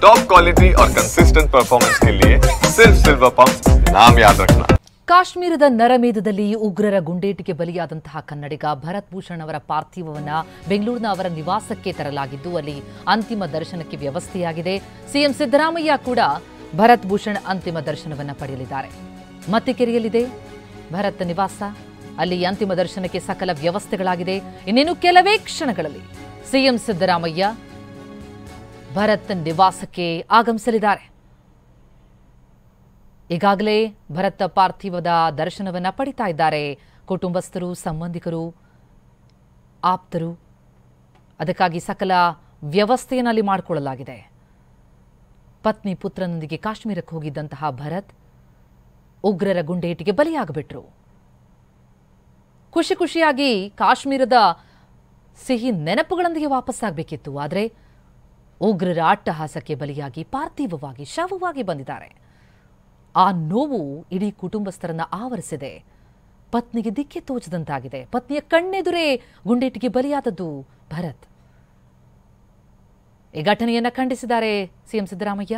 Top quality और consistent performance के लिए सिर्फ सिल्वर पंप नाम याद रखना। ಕಾಶ್ಮೀರದ ನರಮೇಧದಲ್ಲಿ ಉಗ್ರರ ಗುಂಡೇಟಿಗೆ ಬಲಿಯಾದಂತಹ ಕನ್ನಡಿಗ ಭರತ್ ಭೂಷಣ್ ಅವರ ಪಾರ್ಥಿವವನ್ನು ಬೆಂಗಳೂರಿನ ಅವರ ನಿವಾಸಕ್ಕೆ ತರಲಾಗಿದ್ದು ಅಲ್ಲಿ ಅಂತಿಮ ದರ್ಶನಕ್ಕೆ ವ್ಯವಸ್ಥೆಯಾಗಿದೆ. ಸಿಎಂ ಸಿದ್ದರಾಮಯ್ಯ ಕೂಡ ಭರತ್ ಭೂಷಣ್ ಅಂತಿಮ ದರ್ಶನವನ್ನು ಪಡೆಯಲಿದ್ದಾರೆ. ಮತ್ತಿಕೆರೆಯಲ್ಲಿದೆ ಭರತ್ ನಿವಾಸ, ಅಲ್ಲಿ ಅಂತಿಮ ದರ್ಶನಕ್ಕೆ ಸಕಲ ವ್ಯವಸ್ಥೆಗಳಾಗಿದೆ. ಇನ್ನೇನು ಕೆಲವೇ ಕ್ಷಣಗಳಲ್ಲಿ ಸಿಎಂ ಸಿದ್ದರಾಮಯ್ಯ ಭರತ್ ನಿವಾಸಕ್ಕೆ ಆಗಮಿಸಲಿದ್ದಾರೆ. ಈಗಾಗಲೇ ಭರತ್ ಪಾರ್ಥಿವದ ದರ್ಶನವನ್ನು ಪಡಿತಾ ಇದ್ದಾರೆ ಕುಟುಂಬಸ್ಥರು, ಸಂಬಂಧಿಕರು, ಆಪ್ತರು. ಅದಕ್ಕಾಗಿ ಸಕಲ ವ್ಯವಸ್ಥೆಯನ್ನು ಅಲ್ಲಿ ಮಾಡಿಕೊಳ್ಳಲಾಗಿದೆ. ಪತ್ನಿ ಪುತ್ರನೊಂದಿಗೆ ಕಾಶ್ಮೀರಕ್ಕೆ ಹೋಗಿದ್ದಂತಹ ಭರತ್ ಉಗ್ರರ ಗುಂಡೇಟಿಗೆ ಬಲಿಯಾಗಿಬಿಟ್ರು. ಖುಷಿ ಖುಷಿಯಾಗಿ ಕಾಶ್ಮೀರದ ಸಿಹಿ ನೆನಪುಗಳೊಂದಿಗೆ ವಾಪಸ್ಸಾಗಬೇಕಿತ್ತು. ಆದರೆ ಉಗ್ರರ ಅಟ್ಟಹಾಸಕ್ಕೆ ಬಲಿಯಾಗಿ ಪಾರ್ಥಿವವಾಗಿ ಶವವಾಗಿ ಬಂದಿದ್ದಾರೆ. ಆ ನೋವು ಇಡೀ ಕುಟುಂಬಸ್ಥರನ್ನ ಆವರಿಸಿದೆ. ಪತ್ನಿಗೆ ದಿಕ್ಕೆ ತೋಚದಂತಾಗಿದೆ. ಪತ್ನಿಯ ಕಣ್ಣೆದುರೇ ಗುಂಡೇಟಿಗೆ ಬಲಿಯಾದದ್ದು ಭರತ್. ಈ ಘಟನೆಯನ್ನ ಖಂಡಿಸಿದ್ದಾರೆ ಸಿಎಂ ಸಿದ್ದರಾಮಯ್ಯ.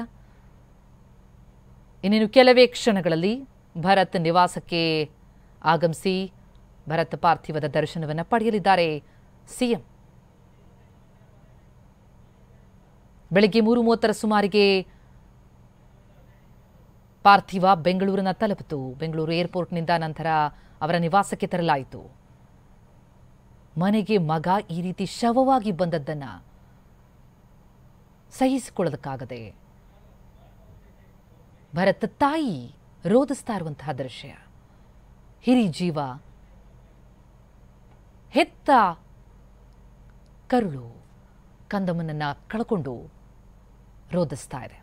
ಇನ್ನೇನು ಕೆಲವೇ ಕ್ಷಣಗಳಲ್ಲಿ ಭರತ್ ನಿವಾಸಕ್ಕೆ ಆಗಮಿಸಿ ಭರತ್ ಪಾರ್ಥಿವದ ದರ್ಶನವನ್ನು ಪಡೆಯಲಿದ್ದಾರೆ ಸಿಎಂ. ಬೆಳಗ್ಗೆ 3:30 ಸುಮಾರಿಗೆ ಪಾರ್ಥಿವ ಬೆಂಗಳೂರಿನ ತಲುಪಿತು. ಬೆಂಗಳೂರು ಏರ್ಪೋರ್ಟ್ನಿಂದ ನಂತರ ಅವರ ನಿವಾಸಕ್ಕೆ ತರಲಾಯಿತು. ಮನೆಗೆ ಮಗ ಈ ರೀತಿ ಶವವಾಗಿ ಬಂದದ್ದನ್ನು ಸಹಿಸಿಕೊಳ್ಳೋದಕ್ಕಾಗದೆ ಭರತ್ ತಾಯಿ ರೋಧಿಸ್ತಾ ಇರುವಂತಹ ದೃಶ್ಯ. ಹಿರಿ ಜೀವ, ಹೆತ್ತ ಕರುಳು ಕಂದಮ್ಮನನ್ನ ಕಳ್ಕೊಂಡು ರೋಧಿಸ್ತಾ ಇದೆ.